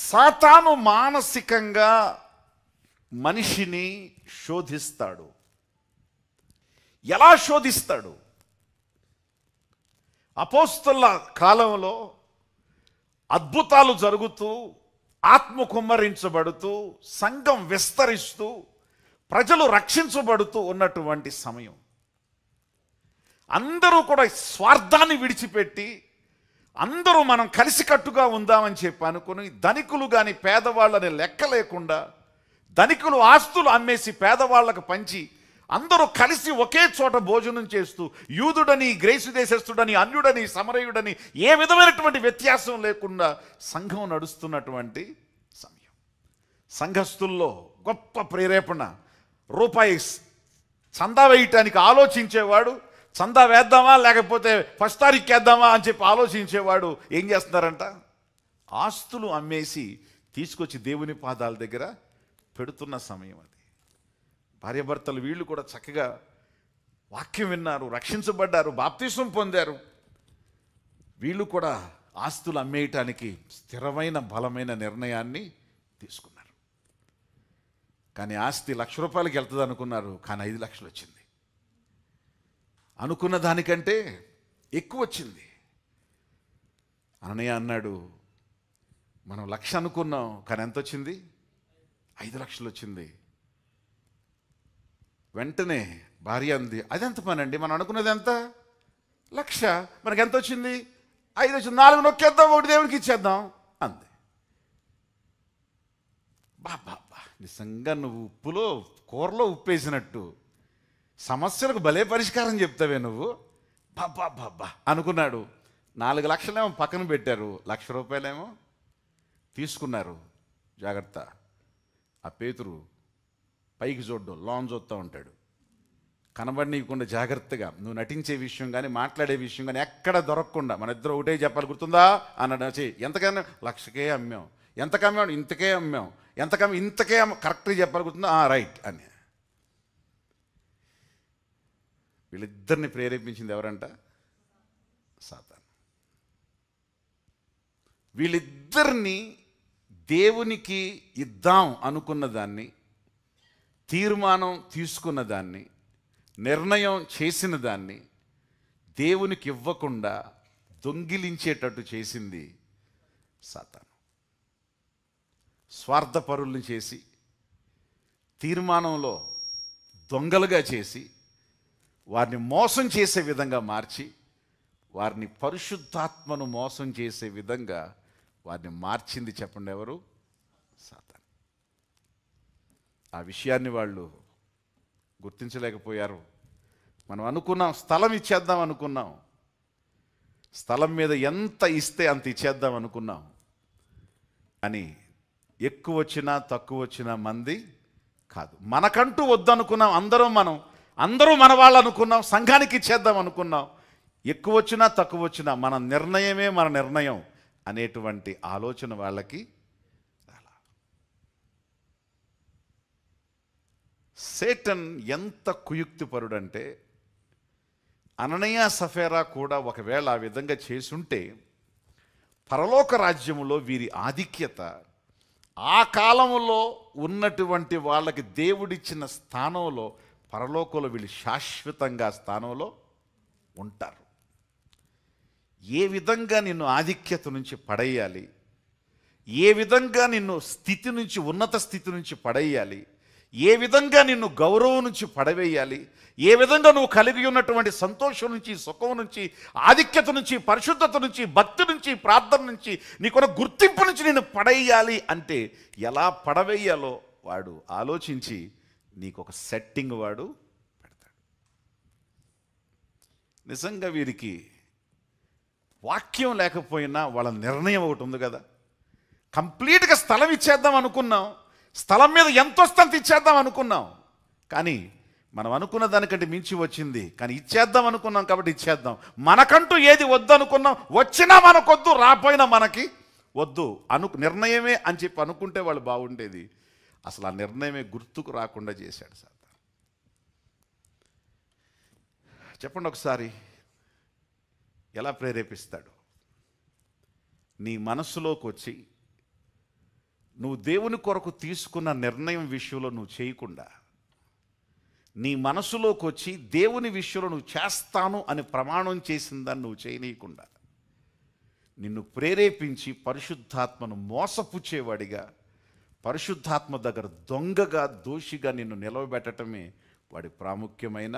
సాతాను మానసికంగా మనిషిని శోధిస్తాడు. ఎలా శోధిస్తాడు? అపోస్తలుల కాలంలో అద్భుతాలు జరుగుతూ, ఆత్మ కుమ్మరించబడుతూ, సంఘం విస్తరిస్తూ, ప్రజలు రక్షించబడుతూ ఉన్నటువంటి సమయం. అందరూ కూడా స్వార్థాన్ని విడిచిపెట్టి అందరూ మనం కలిసికట్టుగా ఉందామని చెప్పి అనుకుని, ధనికులు కానీ పేదవాళ్ళని లెక్క లేకుండా, ధనికులు ఆస్తులు అమ్మేసి పేదవాళ్ళకు పంచి అందరూ కలిసి ఒకే చోట భోజనం చేస్తూ, యూదుడని, గ్రీసు దేశస్థుడని, అన్యుడని, సమరయుడని ఏ విధమైనటువంటి వ్యత్యాసం లేకుండా సంఘం నడుస్తున్నటువంటి సమయం. సంఘస్థుల్లో గొప్ప ప్రేరేపణ. రూపాయి చందా వేయటానికి ఆలోచించేవాడు, చందా వేద్దామా లేకపోతే ఫస్ట్ తారీఖు వేద్దామా అని చెప్పి ఆలోచించేవాడు ఏం చేస్తున్నారంట? ఆస్తులు అమ్మేసి తీసుకొచ్చి దేవుని పాదాల దగ్గర పెడుతున్న సమయం అది. భార్యాభర్తలు వీళ్ళు కూడా చక్కగా వాక్యం విన్నారు, రక్షించబడ్డారు, బాప్తిసం పొందారు. వీళ్ళు కూడా ఆస్తులు అమ్మేయటానికి స్థిరమైన బలమైన నిర్ణయాన్ని తీసుకున్నారు. కానీ ఆస్తి ₹1,00,000 వెళ్తుంది అనుకున్నారు, కానీ 5 లక్షలు వచ్చింది. అనుకున్న దానికంటే ఎక్కువ వచ్చింది. అననయ్య అన్నాడు, మనం 1,00,000 అనుకున్నాం, కానీ ఎంత వచ్చింది? 5 లక్షలు వచ్చింది. వెంటనే భార్య అంది, అదెంత పని అండి, మనం అనుకున్నది ఎంత? 1,00,000, మనకి ఎంత వచ్చింది? 5 వచ్చింది. 4 నొక్కేద్దాం, 1 దేవునికి ఇచ్చేద్దాం అంది. బాబా, నిజంగా నువ్వు ఉప్పులో కూరలో ఉప్పేసినట్టు సమస్యలకు భలే పరిష్కారం చెప్తావే నువ్వు. బాబా బాబా అనుకున్నాడు. 4 లక్షలేమో పక్కన పెట్టారు, ₹1,00,000 తీసుకున్నారు. జాగ్రత్త, ఆ పేతురు పైకి చూడ్డు, లోన్ చూస్తూ ఉంటాడు. కనబడినీయకుండా జాగ్రత్తగా నువ్వు నటించే విషయం కానీ మాట్లాడే విషయం కానీ ఎక్కడ దొరకకుండా, మన ఇద్దరు ఒకటే చెప్పాలి, గుర్తుందా అన్నాడు. ఎంతకన్నా? 1,00,000కే అమ్మాం. ఎంతకు అమ్మాం? ఇంతకే అమ్మాం. ఎంతకమ్మ? ఇంతకే కరెక్ట్గా చెప్పాలి, గుర్తుందా? రైట్ అని. వీళ్ళిద్దరిని ప్రేరేపించింది ఎవరంట? సాతాను. వీళ్ళిద్దరిని దేవునికి ఇద్దాం అనుకున్న దాన్ని, తీర్మానం తీసుకున్న దాన్ని, నిర్ణయం చేసిన దాన్ని దేవునికి ఇవ్వకుండా దొంగిలించేటట్టు చేసింది సాతాను. స్వార్థపరుల్ని చేసి, తీర్మానంలో దొంగలుగా చేసి, వారిని మోసం చేసే విధంగా మార్చి, వారిని పరిశుద్ధాత్మను మోసం చేసే విధంగా వారిని మార్చింది చెప్పండి ఎవరు? సాతాను. ఆ విషయాన్ని వాళ్ళు గుర్తించలేకపోయారు. మనం అనుకున్నాం, స్థలం ఇచ్చేద్దాం అనుకున్నాం, స్థలం మీద ఎంత ఇస్తే అంత ఇచ్చేద్దాం అనుకున్నాం. అని ఎక్కువ వచ్చినా తక్కువ వచ్చినా మంది కాదు, మనకంటూ వద్దనుకున్నాం. అందరూ మన వాళ్ళు అనుకున్నాం, సంఘానికి ఇచ్చేద్దాం అనుకున్నాం. ఎక్కువ వచ్చినా తక్కువ వచ్చినా మన నిర్ణయమే మన నిర్ణయం అనేటువంటి ఆలోచన వాళ్ళకి రాలా. సేటన్ ఎంత కుయుక్తిపరుడంటే, అననీయ సఫేరా కూడా ఒకవేళ ఆ విధంగా చేసుంటే పరలోక రాజ్యములో వీరి ఆధిక్యత, ఆ కాలంలో ఉన్నటువంటి వాళ్ళకి దేవుడిచ్చిన స్థానంలో పరలోకంలో వీళ్ళు శాశ్వతంగా స్థానంలో ఉంటారు. ఏ విధంగా నిన్ను ఆధిక్యత నుంచి పడేయాలి, ఏ విధంగా నిన్ను స్థితి నుంచి, ఉన్నత స్థితి నుంచి పడేయాలి, ఏ విధంగా నిన్ను గౌరవం నుంచి పడవేయాలి, ఏ విధంగా నువ్వు కలిగి ఉన్నటువంటి సంతోషం నుంచి, సుఖం నుంచి, ఆధిక్యత నుంచి, పరిశుద్ధత నుంచి, భక్తి నుంచి, ప్రార్థన నుంచి, నీకున్న గుర్తింపు నుంచి నిన్ను పడేయాలి అంటే ఎలా పడవేయాలో వాడు ఆలోచించి నీకు ఒక సెట్టింగ్ వాడు పెడతాడు. నిజంగా వీరికి వాక్యం లేకపోయినా వాళ్ళ నిర్ణయం ఒకటి ఉంది కదా. కంప్లీట్గా స్థలం ఇచ్చేద్దాం అనుకున్నాం, స్థలం మీద ఎంత వస్తే అంత ఇచ్చేద్దాం అనుకున్నాం, కానీ మనం అనుకున్న దానికంటే మించి వచ్చింది. కానీ ఇచ్చేద్దాం అనుకున్నాం కాబట్టి ఇచ్చేద్దాం. మనకంటూ ఏది వద్దు అనుకున్నాం, వచ్చినా మనకొద్దు, రాపోయినా మనకి వద్దు నిర్ణయమే అని చెప్పి అనుకుంటే వాళ్ళు బాగుండేది. అసలు ఆ నిర్ణయమే గుర్తుకు రాకుండా చేశాడు సార్. చెప్పండి ఒకసారి, ఎలా ప్రేరేపిస్తాడు? నీ మనస్సులోకి వచ్చి నువ్వు దేవుని కొరకు తీసుకున్న నిర్ణయం విషయంలో నువ్వు చేయకుండా, నీ మనసులోకి వచ్చి దేవుని విషయంలో నువ్వు చేస్తాను అని ప్రమాణం చేసిందని నువ్వు చేయనీయకుండా, నిన్ను ప్రేరేపించి పరిశుద్ధాత్మను మోసపుచ్చేవాడిగా, పరిశుద్ధాత్మ దగ్గర దొంగగా, దోషిగా నిన్ను నిలవబెట్టడమే వాడి ప్రాముఖ్యమైన